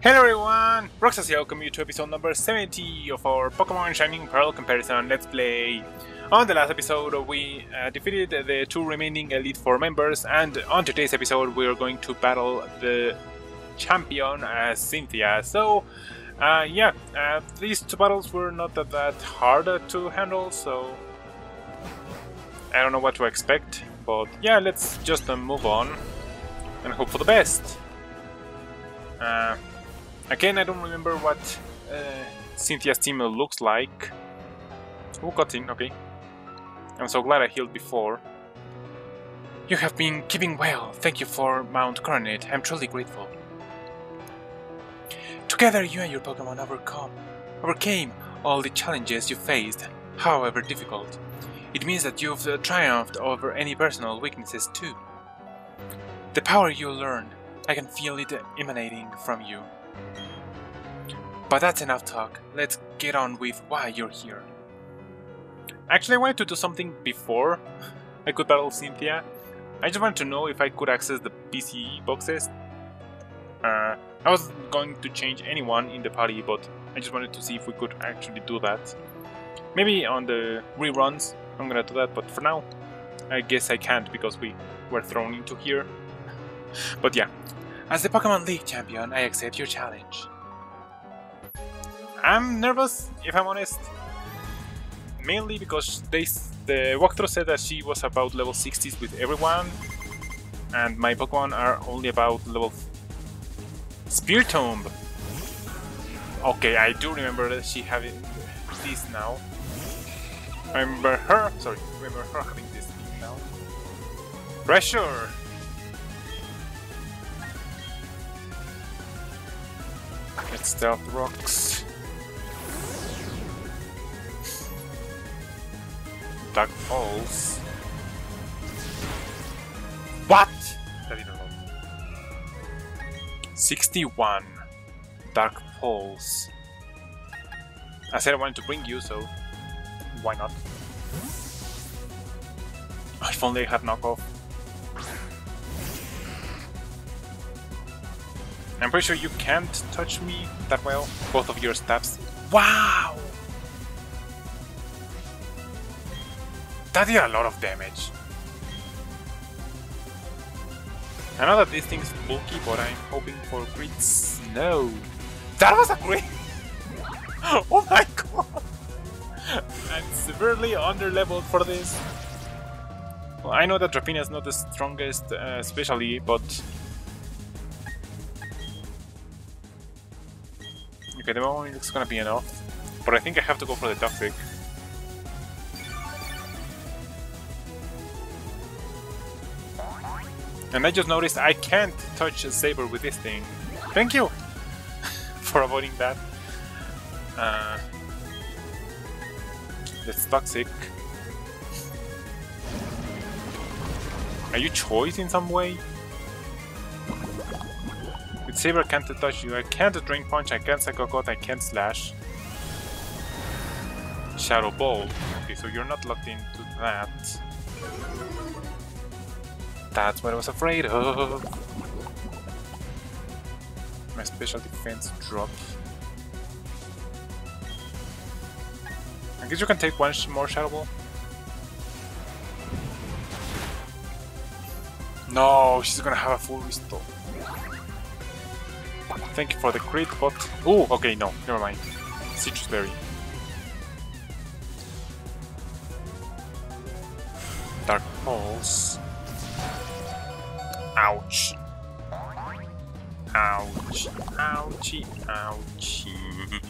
Hello everyone! Roxas here, welcome you to episode number 70 of our Pokémon Shining Pearl comparison Let's Play. On the last episode we defeated the two remaining Elite Four members, and on today's episode we are going to battle the champion Cynthia. So these two battles were not that hard to handle, so I don't know what to expect. But yeah, let's just move on and hope for the best. Again, I don't remember what Cynthia's team looks like. Who got in? Okay. I'm so glad I healed before. You have been keeping well. Thank you for Mount Coronet. I'm truly grateful. Together, you and your Pokémon overcame all the challenges you faced, however difficult. It means that you've triumphed over any personal weaknesses too. The power you learned, I can feel it emanating from you. But that's enough talk. Let's get on with why you're here. Actually, I wanted to do something before I could battle Cynthia. I just wanted to know if I could access the PCE boxes. I wasn't going to change anyone in the party, but I just wanted to see if we could actually do that. Maybe on the reruns I'm gonna do that, but for now I guess I can't because we were thrown into here. But yeah, as the Pokemon League champion, I accept your challenge. I'm nervous, if I'm honest, mainly because the walkthrough said that she was about level 60s with everyone, and my Pokemon are only about level Spear Tomb. Okay, I do remember that she having this now. I remember her having this thing now. Pressure! Let's stealth rocks. Dark Pulse. What? That didn't know. 61. Dark Pulse. I said I wanted to bring you, so why not? If only I had knockoff. I'm pretty sure you can't touch me that well. Both of your stabs. Wow! That did a lot of damage. I know that this thing's bulky, but I'm hoping for crits. No! That was a crit! Oh my god! I'm severely under-leveled for this. Well, I know that Rapina is not the strongest, especially, but... Okay, the moment it's gonna be enough. But I think I have to go for the Toxic. And I just noticed I can't touch a Saber with this thing. Thank you for avoiding that. That's Toxic. Are you choice in some way? With Saber I can't touch you. I can't Drain Punch, I can't Psycho Cut, I can't Slash. Shadow Ball. Okay, so you're not locked into that. That's what I was afraid of. My special defense drop. I guess you can take one more Shadow Ball. No, she's gonna have a full restore. Thank you for the crit, but... Oh, okay, no, never mind. Citrus Berry. Dark Pulse. Ouch. Ouch. Ouchie. Ouchie.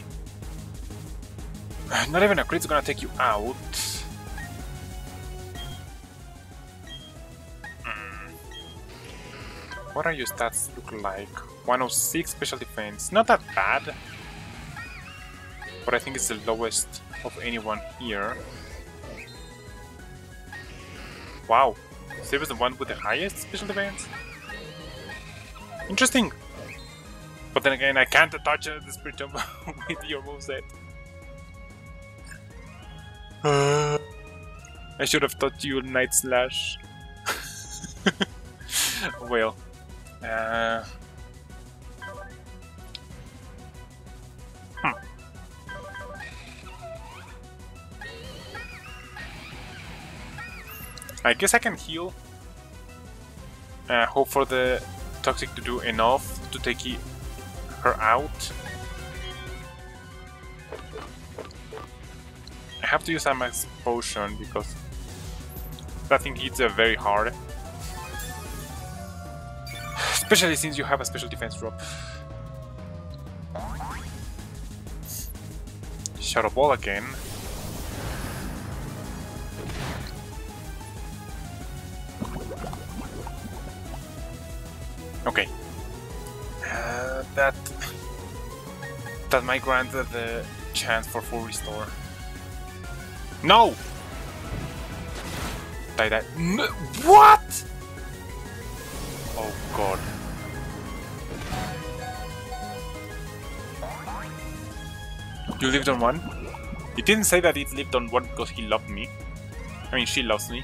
Not even a crit's gonna take you out. What are your stats look like? 106 special defense. Not that bad. But I think it's the lowest of anyone here. Wow. Saber's the one with the highest special defense? Interesting! But then again, I can't touch the Spirit Tomb with your moveset. I should have taught you Night Slash. Well. I guess I can heal. Hope for the Toxic to do enough to take her out. I have to use a max potion because that thing hits very hard. Especially since you have a special defense drop. Shadow Ball again. Okay. That might grant the chance for full restore. No! Die. No. What? Oh god. You lived on one? It didn't say that it lived on one because he loved me. I mean, she loves me.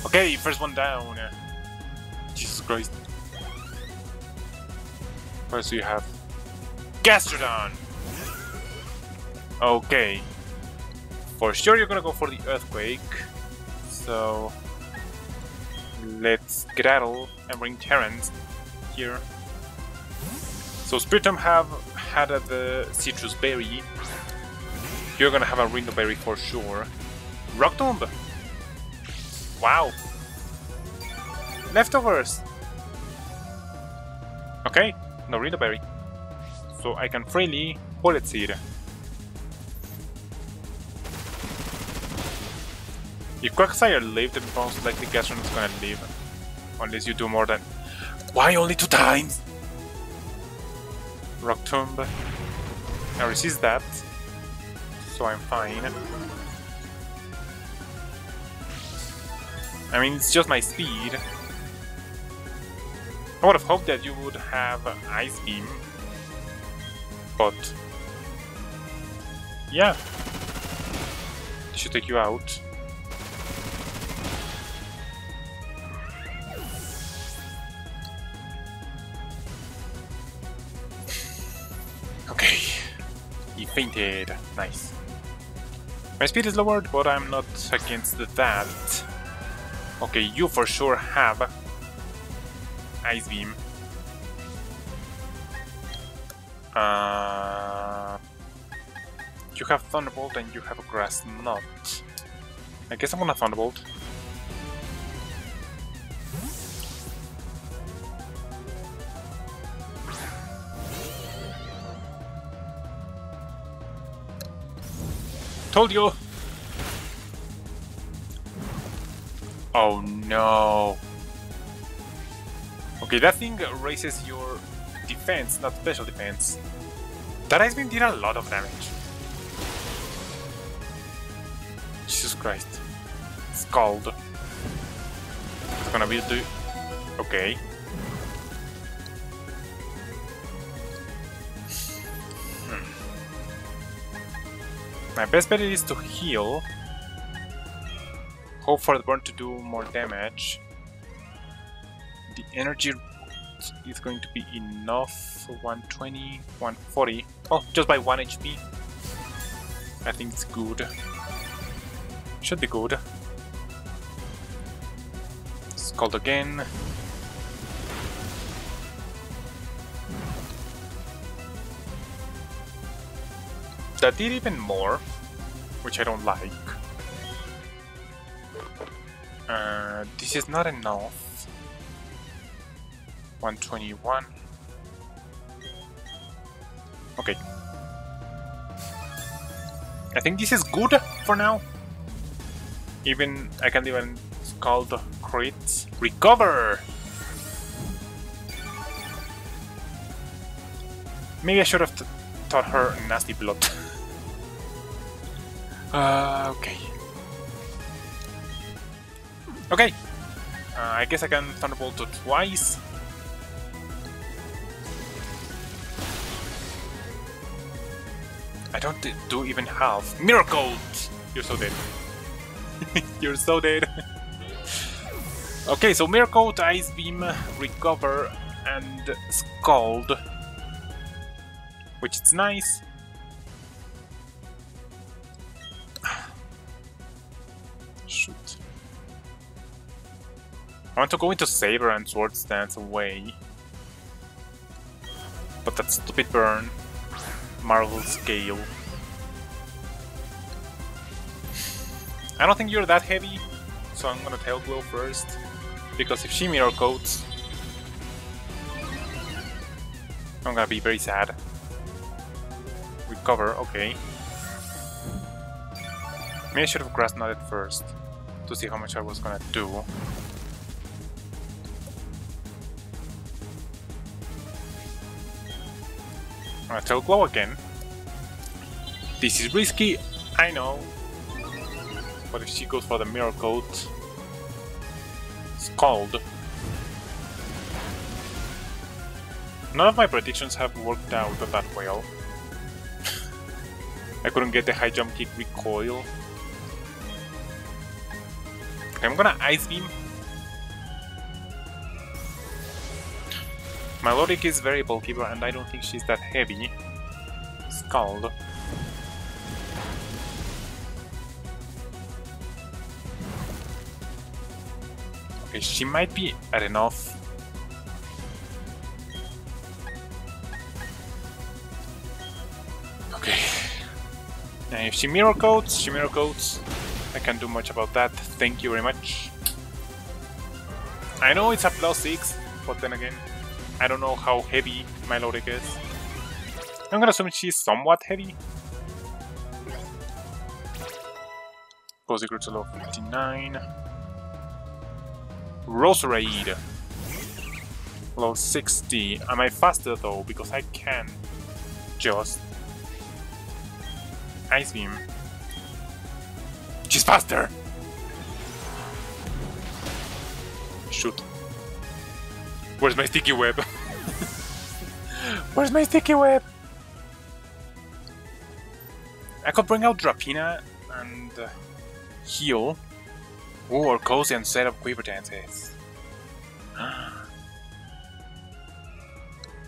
Okay, first one down. Jesus Christ. What else do you have? Gastrodon! Okay. For sure you're gonna go for the Earthquake. So... let's skedaddle and bring Terrans here. So Spiritomb have had the Citrus Berry. You're gonna have a Rhino Berry for sure. Rock Tomb! Wow! Leftovers! Okay, no Rhino Berry. So I can freely Bullet Seed. If Quagsire lived, most likely Gastron is gonna live. Unless you do more than... Why only 2 times? Rock Tomb. I resist that. So I'm fine. I mean, it's just my speed. I would have hoped that you would have Ice Beam. But... yeah. It should take you out. Okay. He fainted. Nice. My speed is lowered, but I'm not against that. Okay, you for sure have Ice Beam. You have Thunderbolt and you have a Grass Knot. I guess I'm gonna Thunderbolt. Told you! Oh no! Okay, that thing raises your defense, not special defense. That Ice Beam did a lot of damage. Jesus Christ. Scald. It's gonna be the... okay. My best bet is to heal. Hope for the burn to do more damage. The energy is going to be enough. 120, 140. Oh, just by 1 HP. I think it's good. Should be good. Scald again. That did even more, which I don't like. This is not enough. 121. Okay. I think this is good for now. Even I can't even Scald crits. Recover! Maybe I should have taught her Nasty Blood. Okay. Okay. I guess I can Thunderbolt twice. I don't do even half. Miracle! You're so dead. You're so dead. Okay, so Miracle, Ice Beam, Recover, and Scald. Which is nice. Shoot. I want to go into Saber and Sword Stance away. But that stupid burn. Marvel Scale. I don't think you're that heavy, so I'm gonna Tail Glow first. Because if she Mirror Coats, I'm gonna be very sad. Recover, okay. Maybe I should have Grass Knotted first to see how much I was gonna do. I'm gonna Tail Glow again. This is risky, I know. But if she goes for the Mirror Coat, Scald. None of my predictions have worked out that well. I couldn't get the high jump kick recoil. Okay, I'm gonna Ice Beam. My Lodic is very bulky, and I don't think she's that heavy. Scald. Okay, she might be at enough. Okay. And if she Mirror Coats, I can't do much about that. Thank you very much. I know it's a +6, but then again, I don't know how heavy my Lodic is. I'm gonna assume she's somewhat heavy. Cozy Crit to level 59. Roserade. Level 60. Am I faster though? Because I can just Ice Beam. She's faster! Shoot. Where's my sticky web? Where's my sticky web? I could bring out Drapina and heal. Ooh, or Cozy and set up Quiver Dances.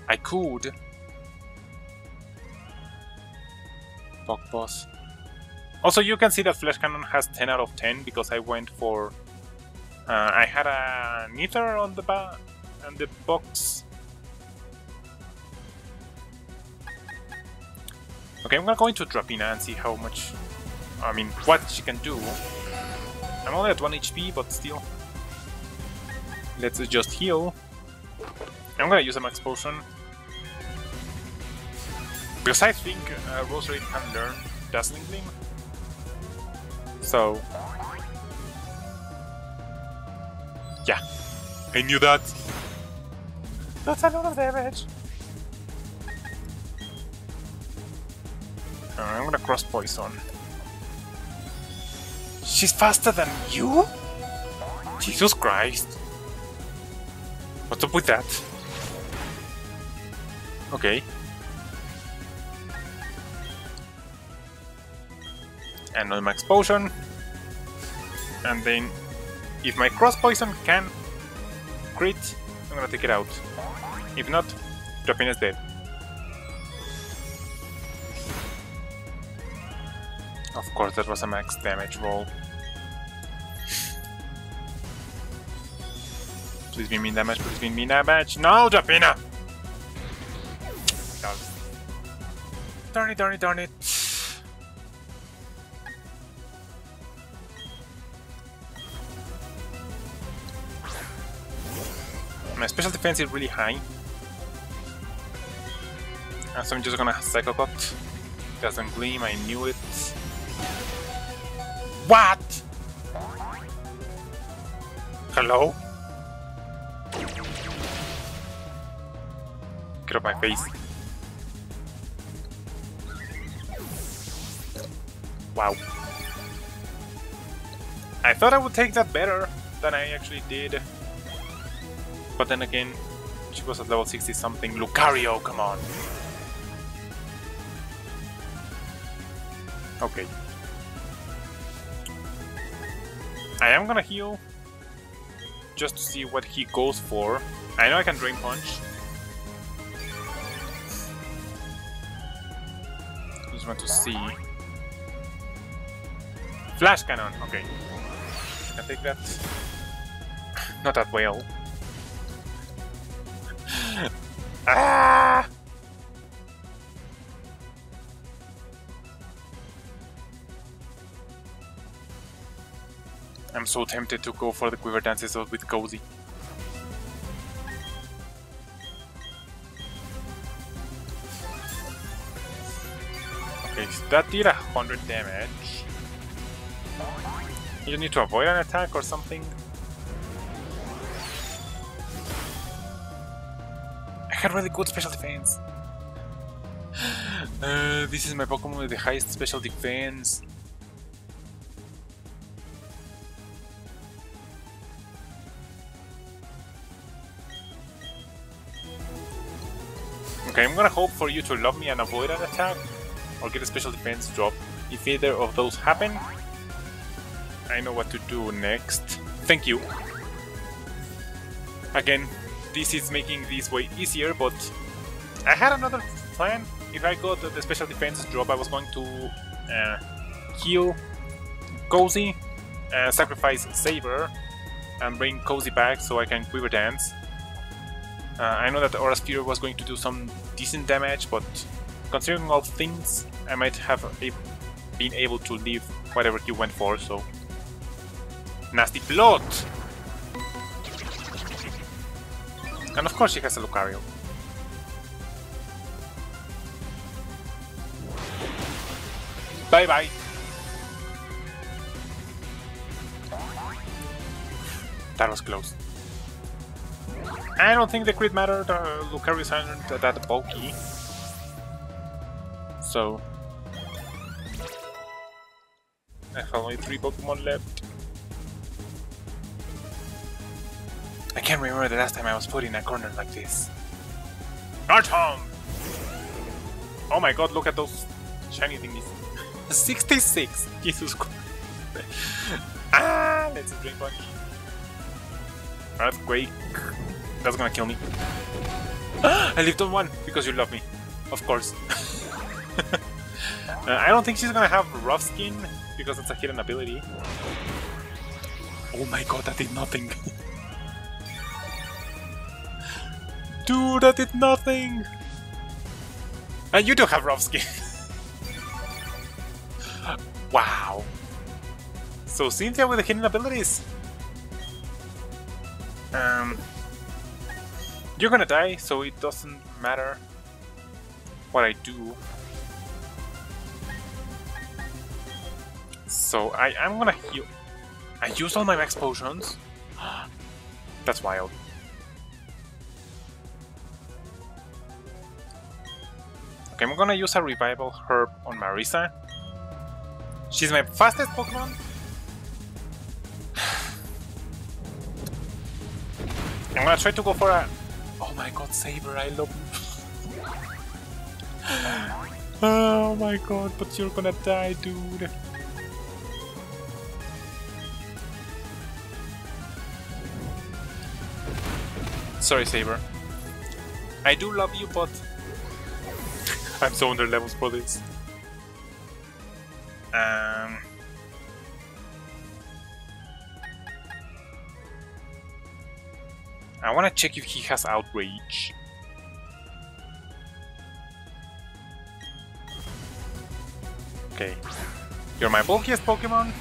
I could. Bug Boss. Also, you can see that Flash Cannon has 10 out of 10 because I went for... I had a Nither on the box. Okay, I'm gonna go into Drapina and see how much... I mean, what she can do. I'm only at 1 HP, but still. Let's just heal. I'm gonna use a Max Potion. Because I think Roserade can learn Dazzling Gleam. So... yeah. I knew that! That's a lot of damage! I'm gonna Cross Poison. She's faster than you? Jesus Christ. What's up with that? Okay. And no Max Potion. And then, if my Cross Poison can crit, I'm gonna take it out. If not, Drapina is dead. Of course, that was a max damage roll. Please be mean damage, please be mean damage. No, Drapina! Darn it, darn it, darn it. My special defense is really high. So I'm just gonna Cycle Cut. Doesn't gleam, I knew it. What? Hello? Get off my face. Wow. I thought I would take that better than I actually did. But then again, she was at level 60 something. Lucario, come on. Okay. I am gonna heal just to see what he goes for. I know I can Drain Punch. Just want to see. Flash Cannon, okay. I can take that. Not that well. Ah! I'm so tempted to go for the quiver dances with Cozy. Okay, so that did 100 damage. You need to avoid an attack or something. I had really good special defense. This is my Pokemon with the highest special defense. Okay, I'm gonna hope for you to love me and avoid an attack, or get a special defense drop. If either of those happen, I know what to do next. Thank you. Again, this is making this way easier, but I had another plan. If I got the special defense drop, I was going to heal Cozy, sacrifice Saber, and bring Cozy back so I can quiver dance. I know that Aura Sphere was going to do some decent damage, but considering all things, I might have been able to leave whatever he went for, so... Nasty blood! And of course she has a Lucario. Bye bye! That was close. I don't think the crit mattered, Lucario's aren't that bulky. So... I have only 3 Pokemon left. I can't remember the last time I was put in a corner like this. Artom! Oh my god, look at those shiny thingies. 66! Jesus Christ. Ah, let's drink one. Earthquake. That's gonna kill me. I lived on 1 because you love me. Of course. I don't think she's gonna have rough skin because it's a hidden ability. Oh my god, that did nothing. Dude, that did nothing! And you do have rough skin. Wow. So Cynthia with the hidden abilities. You're gonna die, so it doesn't matter what I do. So I'm gonna heal. I used all my max potions. That's wild. Okay, I'm gonna use a revival herb on Marisa. She's my fastest Pokemon. I'm gonna try to go for a... Oh my god, Saber, I love you. Oh my god, but you're gonna die, dude. Sorry, Saber. I do love you, but... I'm so under levels for this. I wanna check if he has Outrage. Okay. You're my bulkiest Pokemon.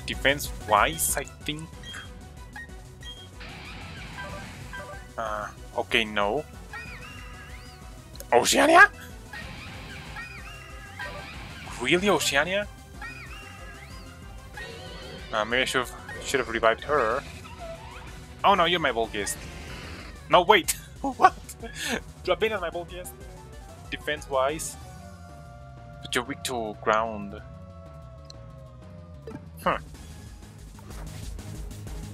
Defense-wise, I think. Okay, no. Oceania? Really, Oceania? Maybe I should have revived her. Oh no, you're my bulkiest. No, wait! What? Drabina's my bulkiest. Defense-wise. But you're weak to ground. Huh.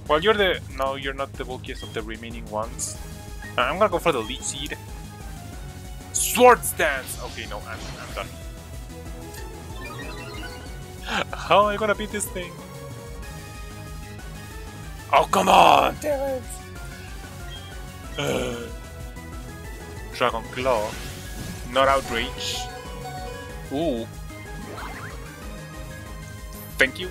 Well, you're the... No, you're not the bulkiest of the remaining ones. I'm gonna go for the Leech Seed. Sword Stance! Okay, no, I'm done. How am I gonna beat this thing? Oh, come on! Damn it! Dragon Claw. Not Outrage. Ooh. Thank you.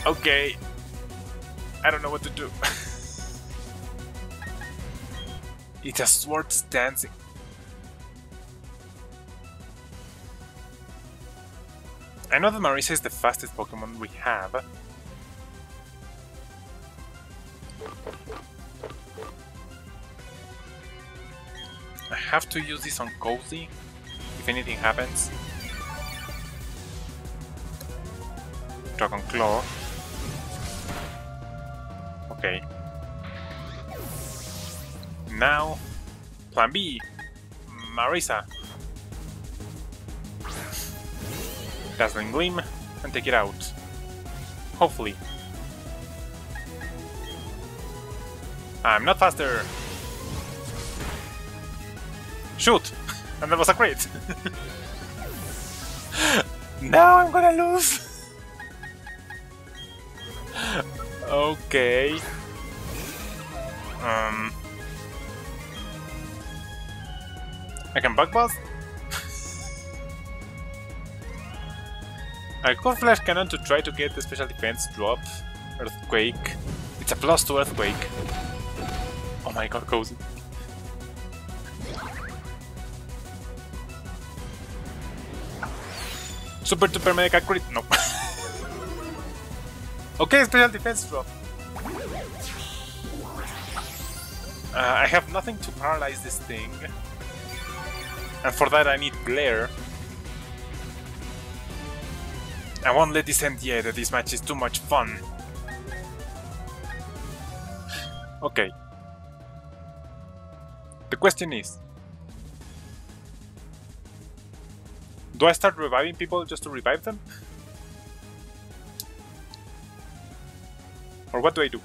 Okay, I don't know what to do. It has swords dancing. I know that Marisa is the fastest Pokemon we have. I have to use this on Cozy if anything happens. Dragon Claw. Okay. Now, Plan B. Marisa. Dazzling Gleam and take it out. Hopefully. I'm not faster. Shoot! And that was a crit. Now I'm gonna lose. Okay. I can Bug Buzz? I could Flash Cannon to try to get the special defense drop. Earthquake. It's a +2 Earthquake. Oh my god, Cozy. Super Duper Mega Crit? No. Okay, special defense drop. I have nothing to paralyze this thing. And for that I need Glare. I won't let this end yet, this match is too much fun. Okay. The question is... do I start reviving people just to revive them? Or what do I do?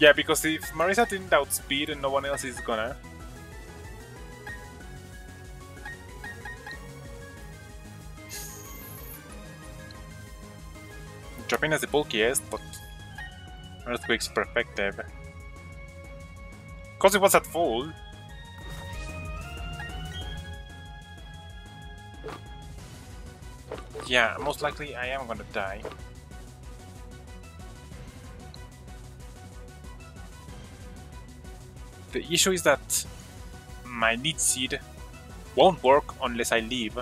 Yeah, because if Marisa didn't outspeed and no one else is gonna... Dropping as the bulkiest, but... Earthquake's perfective. Cause it was at full. Yeah, most likely I am gonna die. The issue is that my lead seed won't work unless I leave.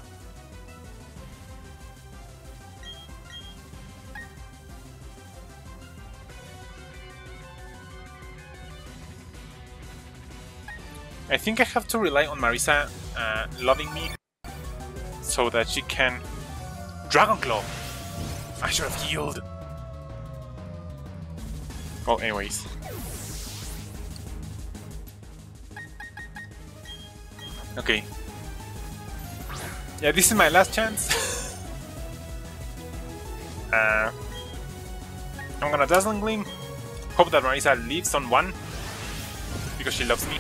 I think I have to rely on Marisa loving me so that she can... Dragon Claw! I should have healed! Well, anyways. Okay. Yeah, this is my last chance. I'm gonna Dazzling Gleam. Hope that Marisa leaves on 1. Because she loves me.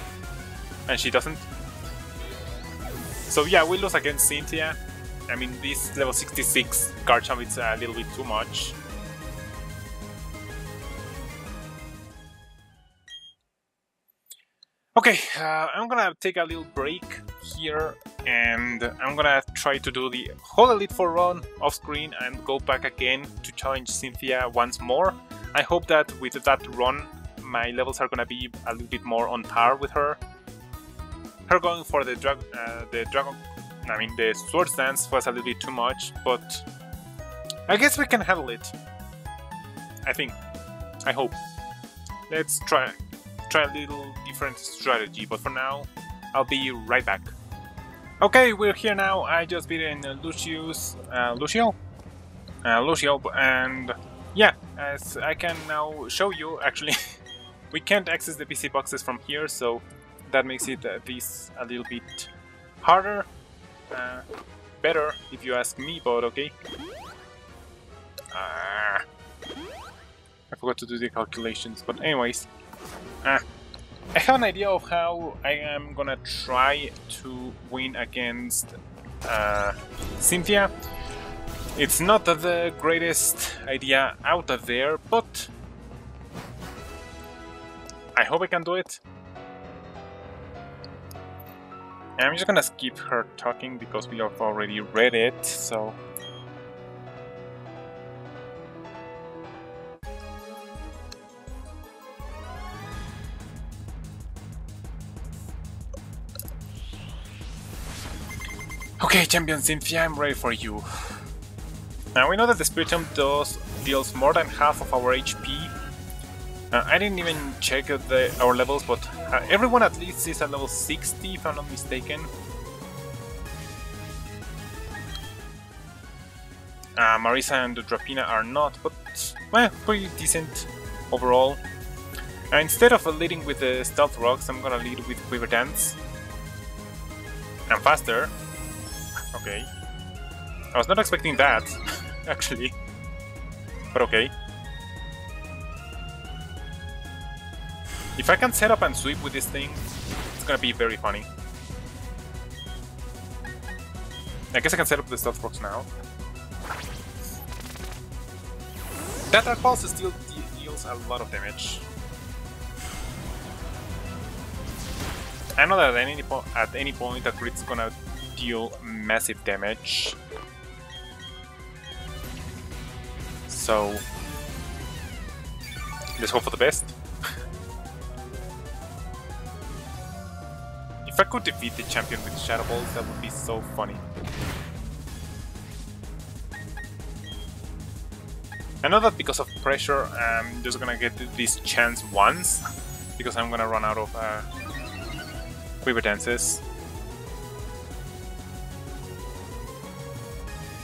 And she doesn't. So yeah, we lose against Cynthia. I mean, this level 66 Garchomp is a little bit too much. Okay, I'm gonna take a little break here, and I'm gonna try to do the whole Elite Four run off screen and go back again to challenge Cynthia once more. I hope that with that run, my levels are gonna be a little bit more on par with her. Her going for the Swords Dance was a little bit too much, but I guess we can handle it. I think. I hope. Let's try a little different strategy, but for now, I'll be right back. Okay, we're here now. I just beat in Lucio, and yeah, as I can now show you, actually, we can't access the PC boxes from here, so that makes it this a little bit harder. Better, if you ask me, but okay. I forgot to do the calculations, but anyways. I have an idea of how I am gonna try to win against Cynthia. It's not the greatest idea out of there, but I hope I can do it. I'm just gonna skip her talking because we have already read it, so... Okay, Champion Cynthia, I'm ready for you. Now we know that the Spiritomb deals more than half of our HP. I didn't even check our levels, but everyone at least is at level 60 if I'm not mistaken. Marisa and Drapina are not, but well, pretty decent overall. Instead of leading with the Stealth Rocks, I'm gonna lead with Quiver Dance. I'm faster. Okay. I was not expecting that, actually. But okay. If I can set up and sweep with this thing, it's gonna be very funny. I guess I can set up the Stealth Rocks now. That Dark Pulse still deals a lot of damage. I know that at any point that crit's gonna deal massive damage. So let's hope for the best. If I could defeat the champion with Shadow Balls, that would be so funny. I know that because of pressure, I'm just gonna get this chance once, because I'm gonna run out of Quiver Dances.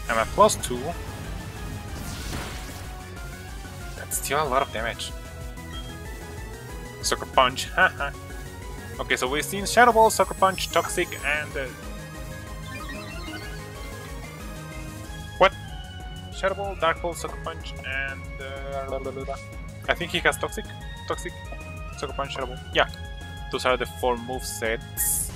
I'm at +2. That's still a lot of damage. Sucker Punch, haha. Okay, so we've seen Shadow Ball, Sucker Punch, Toxic, and... what? Shadow Ball, Dark Ball, Sucker Punch, and... I think he has Toxic, Sucker Punch, Shadow Ball. Yeah, those are the 4 movesets.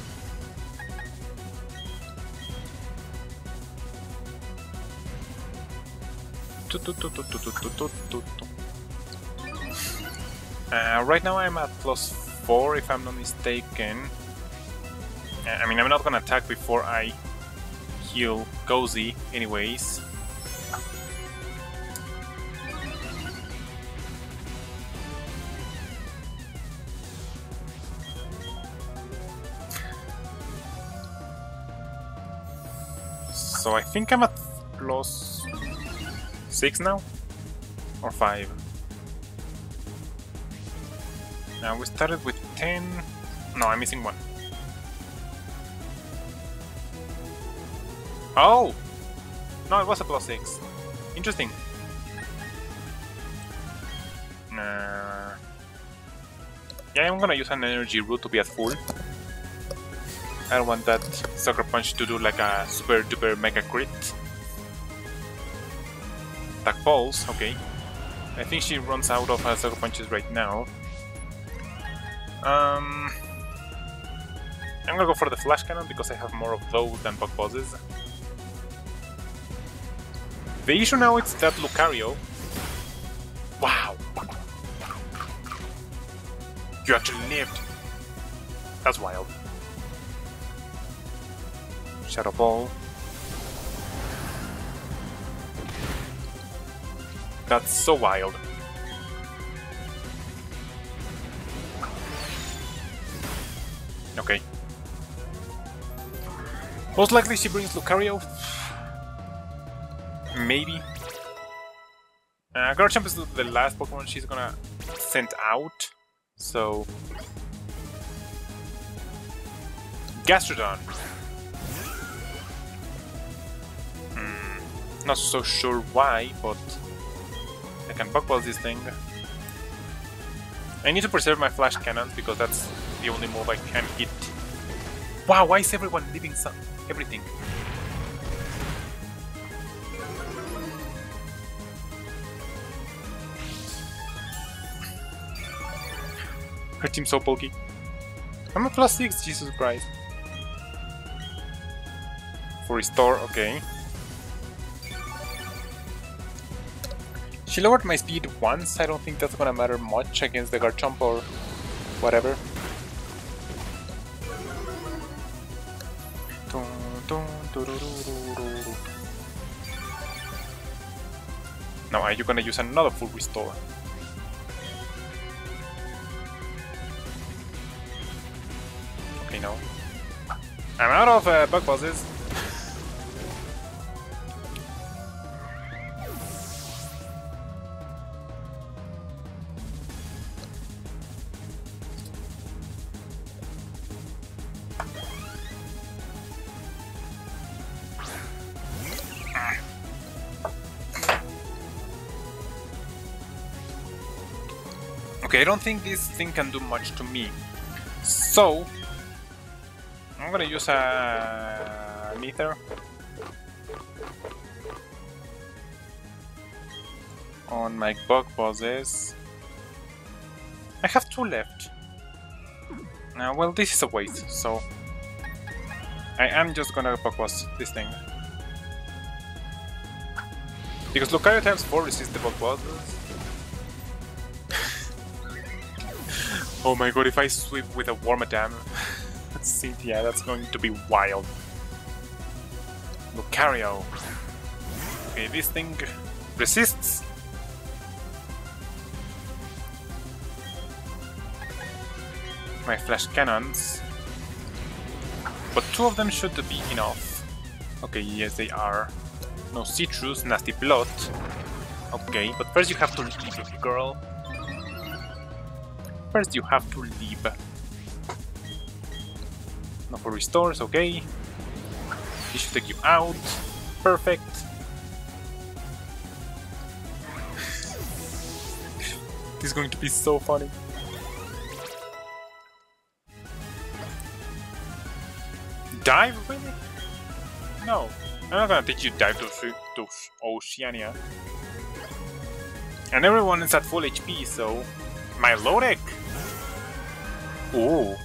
Right now I'm at +4 if I'm not mistaken. I mean, I'm not gonna attack before I heal Cozy anyways. So I think I'm at +6 now? Or 5? Now we started with 10... no, I'm missing 1. Oh! No, it was a +6. Interesting. Yeah, I'm gonna use an energy root to be at full. I don't want that Sucker Punch to do like a super duper mega crit. Dark Pulse, okay. I think she runs out of Sucker Punches right now. I'm gonna go for the Flash Cannon because I have more of those than Bug Bosses. The issue now is that Lucario... wow! You actually lived! That's wild. Shadow Ball. That's so wild. Okay. Most likely she brings Lucario. Maybe. Garchomp is the last Pokemon she's gonna send out. So... Gastrodon. Not so sure why, but I can Bug Ball this thing. I need to preserve my Flash Cannons because that's the only move I can hit. Wow, why is everyone leaving everything? Her team's so bulky. I'm a +6, Jesus Christ. For restore, okay. She lowered my speed once, I don't think that's gonna matter much against the Garchomp or whatever. Now are you gonna use another full restore? Okay, no. I'm out of bug bosses. Okay, I don't think this thing can do much to me. So I'm gonna use a Nether on my bug bosses. I have 2 left. Well, this is a waste, so I am just gonna bug boss this thing. Because Lucario times 4 resists the bug bosses. Oh my god, if I sweep with a Wormadam Cynthia, that's going to be wild. Lucario. Okay, this thing resists. My flash cannons. But 2 of them should be enough. Okay, yes they are. No citrus, nasty blood. Okay, but first you have to leave, girl. First you have to leave. No for restores, okay. This should take you out. Perfect. This is going to be so funny. Dive? Really? No. I'm not gonna teach you dive to Oceania. And everyone is at full HP, so... My Lodek! Ooh.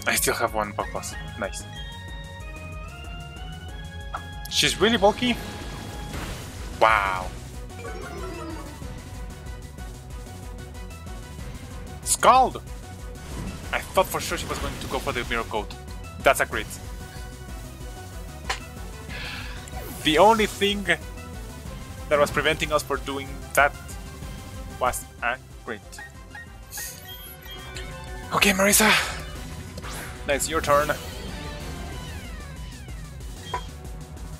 I still have 1 bug boss. Nice. She's really bulky? Wow. Scald! I thought for sure she was going to go for the Mirror Coat. That's a crit. The only thing that was preventing us from doing that was a crit. Okay, Marisa. Now it's your turn.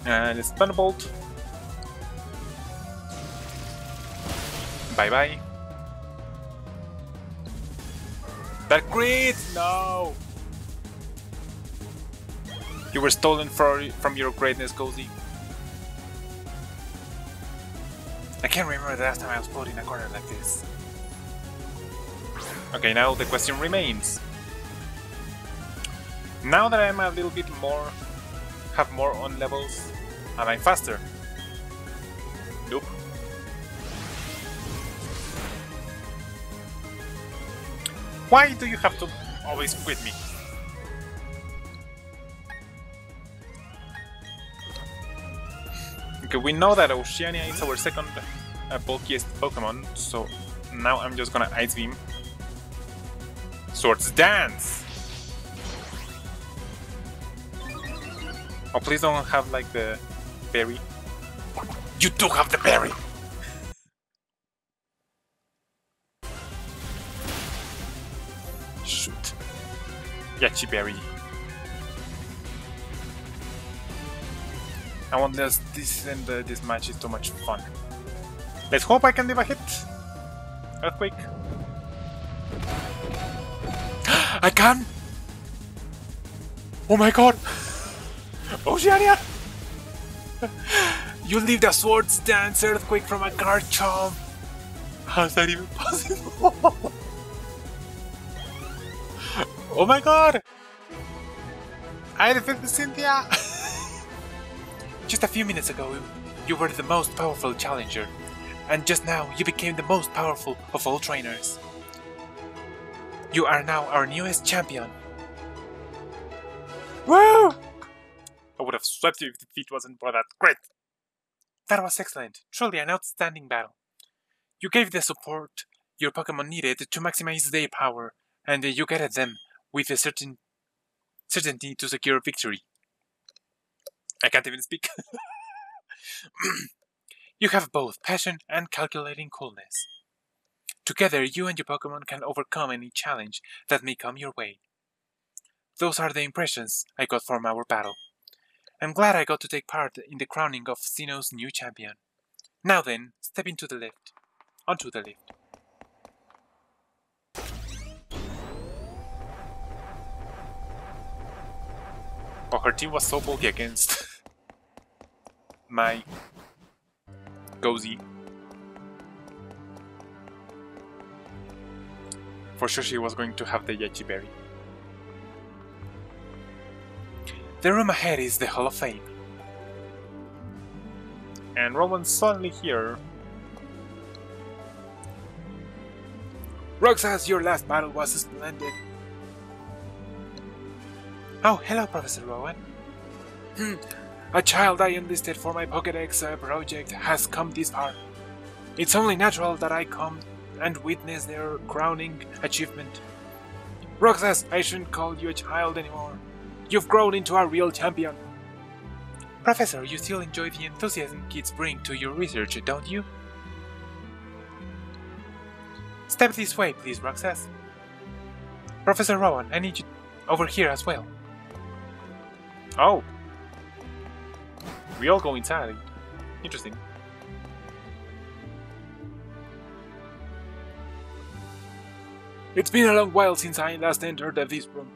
And it's Thunderbolt. Bye bye. That crit! No! You were stolen from your greatness, Cozy. I can't remember the last time I was put in a corner like this. Okay, now the question remains. Now that I'm a little bit more... have more on levels, am I faster? Nope. Why do you have to always quit me? Okay, we know that Oceania is our second bulkiest Pokemon, so now I'm just gonna Ice Beam. Swords Dance! Oh, please don't have like the berry. You do have the berry! Shoot. Yachi berry. I want this and this match is too much fun. Let's hope I can leave a hit. Earthquake. I can! Oh my god! Oceania! You leave the Swords Dance Earthquake from a Garchomp! How's that even possible? Oh my god! I defeated Cynthia! Just a few minutes ago, you were the most powerful challenger, and just now you became the most powerful of all trainers. You are now our newest champion. Woo! I would have swept you if the feat wasn't for that crit. That was excellent. Truly an outstanding battle. You gave the support your Pokémon needed to maximize their power, and you guided them with a certainty to secure victory. I can't even speak. You have both passion and calculating coolness. Together, you and your Pokémon can overcome any challenge that may come your way. Those are the impressions I got from our battle. I'm glad I got to take part in the crowning of Sinnoh's new champion. Now then, step onto the lift. Oh, her team was so bulky against my Gozy. For sure she was going to have the Yachi Berry. The room ahead is the Hall of Fame. And Roman's suddenly here. Roxas, your last battle was splendid. Oh, hello, Professor Rowan. A child I enlisted for my Pokédex project has come this far. It's only natural that I come and witness their crowning achievement. Roxas, I shouldn't call you a child anymore. You've grown into a real champion. Professor, you still enjoy the enthusiasm kids bring to your research, don't you? Step this way, please, Roxas. Professor Rowan, I need you over here as well. Oh. We all go inside. Interesting. It's been a long while since I last entered this room.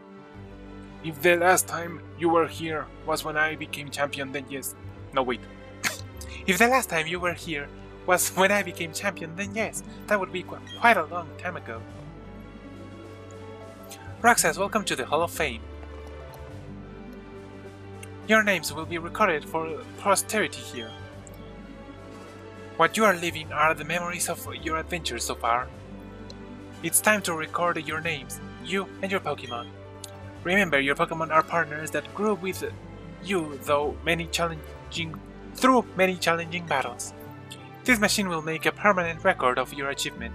If the last time you were here was when I became champion, then yes. No, wait. If the last time you were here was when I became champion, then yes. That would be quite a long time ago. Roxas, welcome to the Hall of Fame. Your names will be recorded for posterity here. What you are leaving are the memories of your adventures so far. It's time to record your names, you and your Pokémon. Remember, your Pokémon are partners that grew with you through many challenging battles. This machine will make a permanent record of your achievement.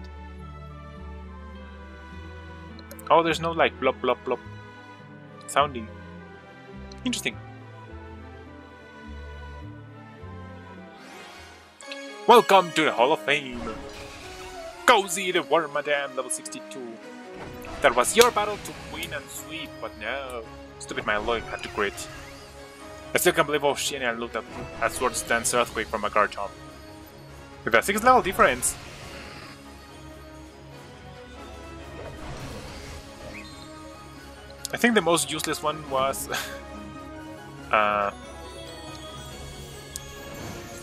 Oh, there's no like blop blop blop sounding. Interesting. Welcome to the Hall of Fame! Cozy the Wormadam, level 62. That was your battle to win and sweep, but no. Stupid my Lloyd had to crit. I still can't believe how shiny I looked at Swords Dance Earthquake from a Garchomp. With a 6 level difference! I think the most useless one was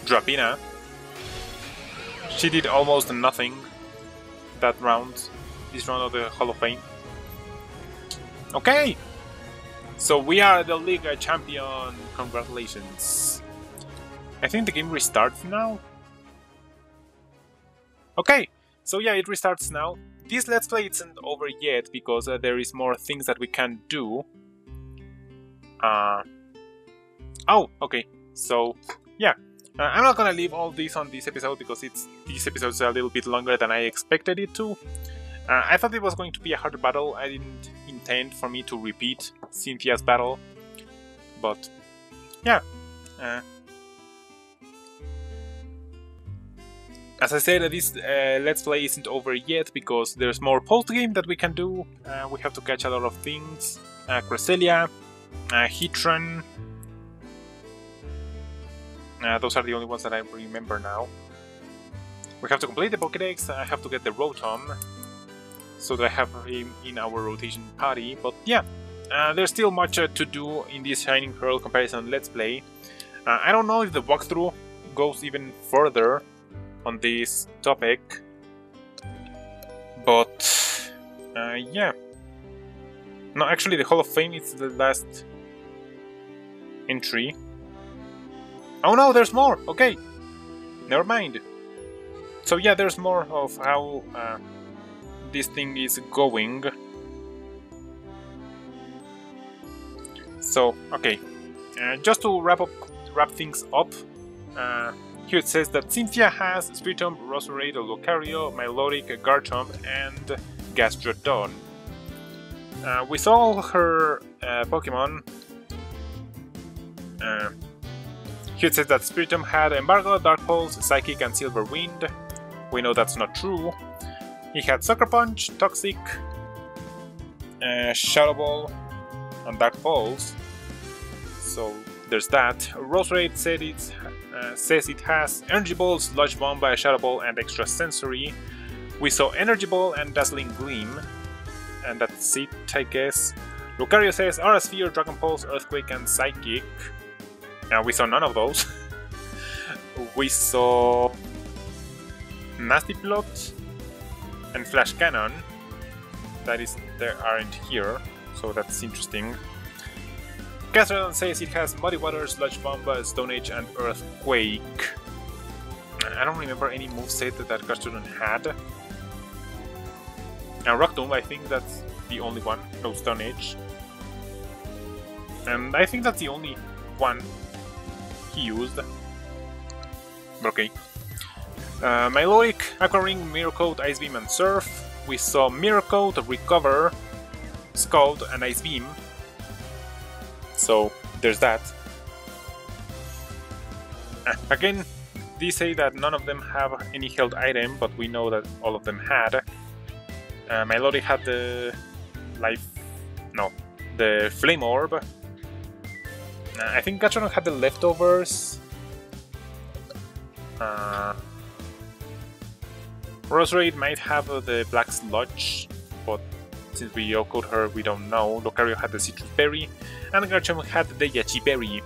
Drapina. She did almost nothing that round, this round of the Hall of Fame. Okay! So we are the League champion, congratulations. I think the game restarts now? Okay, so yeah, it restarts now. This Let's Play isn't over yet, because there is more things that we can do. Oh, okay, so yeah. I'm not gonna leave all this on this episode because this episode is a little bit longer than I expected it to. I thought it was going to be a harder battle. I didn't intend for me to repeat Cynthia's battle, but yeah. As I said, this Let's Play isn't over yet because there's more post-game that we can do. We have to catch a lot of things. Cresselia, Heatran. Those are the only ones that I remember now. We have to complete the Pokédex. I have to get the Rotom so that I have him in our rotation party. But yeah, there's still much to do in this Shining Pearl comparison Let's Play. I don't know if the walkthrough goes even further on this topic, but yeah. No, actually the Hall of Fame is the last entry. Oh no, there's more! Okay, never mind. So yeah, there's more of how this thing is going. So, okay, just to wrap things up, Here it says that Cynthia has Spiritomb, Roserade, Lucario, Milotic, Garchomp, and Gastrodon. We saw all her Pokemon. Here it says that Spiritomb had Embargo, Dark Pulse, Psychic, and Silver Wind. We know that's not true. He had Sucker Punch, Toxic, Shadow Ball, and Dark Pulse. So there's that. Roserade says it has Energy Ball, Sludge Bomb, Shadow Ball, and Extra Sensory. We saw Energy Ball and Dazzling Gleam, and that's it, I guess. Lucario says Aura Sphere, Dragon Pulse, Earthquake, and Psychic. Now we saw none of those. We saw Nasty Plot and Flash Cannon. They aren't here, so that's interesting. Gastrodon says it has Muddy Water, Sludge Bomb, Stone Age, and Earthquake. I don't remember any moveset that Gastrodon had. Now Rock Tomb, I think that's the only one. No, Stone Age. And I think that's the only one he used. Okay. Milotic, Aqua Ring, Mirror Coat, Ice Beam, and Surf. We saw Mirror Coat, Recover, Scald, and Ice Beam. So there's that. Again, these say that none of them have any held item, but we know that all of them had. Milotic had the the Flame Orb. I think Gastrodon had the Leftovers. Roserade might have the Black Sludge, but since we Yokoed her, we don't know. Lucario had the Citrus Berry, and Garchomp had the Yachi Berry.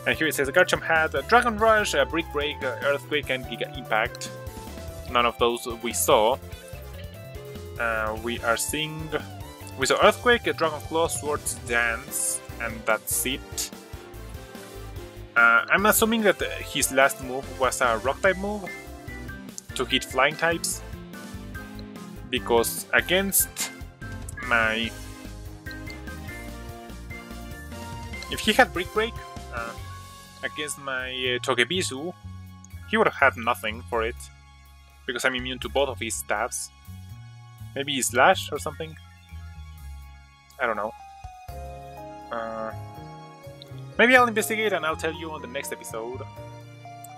And here it says Garchomp had Dragon Rush, Brick Break, Earthquake, and Giga Impact. None of those we saw. We saw Earthquake, Dragon Claw, Swords Dance, and that's it. I'm assuming that his last move was a Rock type move to hit Flying types, because against my... If he had Brick Break against my Togebizu, he would have had nothing for it, because I'm immune to both of his stats. Maybe Slash or something? I don't know. Maybe I'll investigate and I'll tell you on the next episode.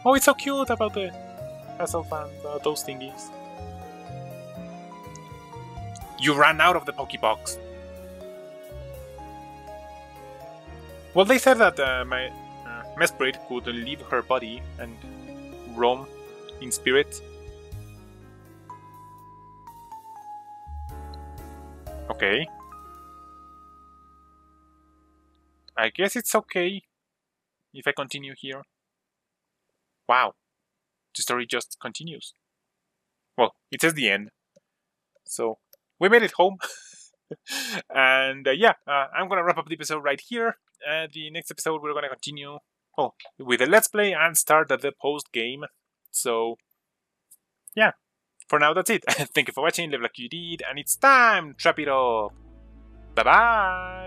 Oh, it's so cute about the Hasselhoff and those thingies. You ran out of the Pokebox. Well, they said that my Mesprit could leave her body and roam in spirit. Okay. I guess it's okay if I continue here. Wow. The story just continues. Well, it says the end. So, we made it home. And yeah, I'm gonna wrap up the episode right here. The next episode we're gonna continue with the Let's Play and start the post-game. So, yeah. For now, that's it. Thank you for watching, live like you did, and it's time to trap it up. Bye-bye!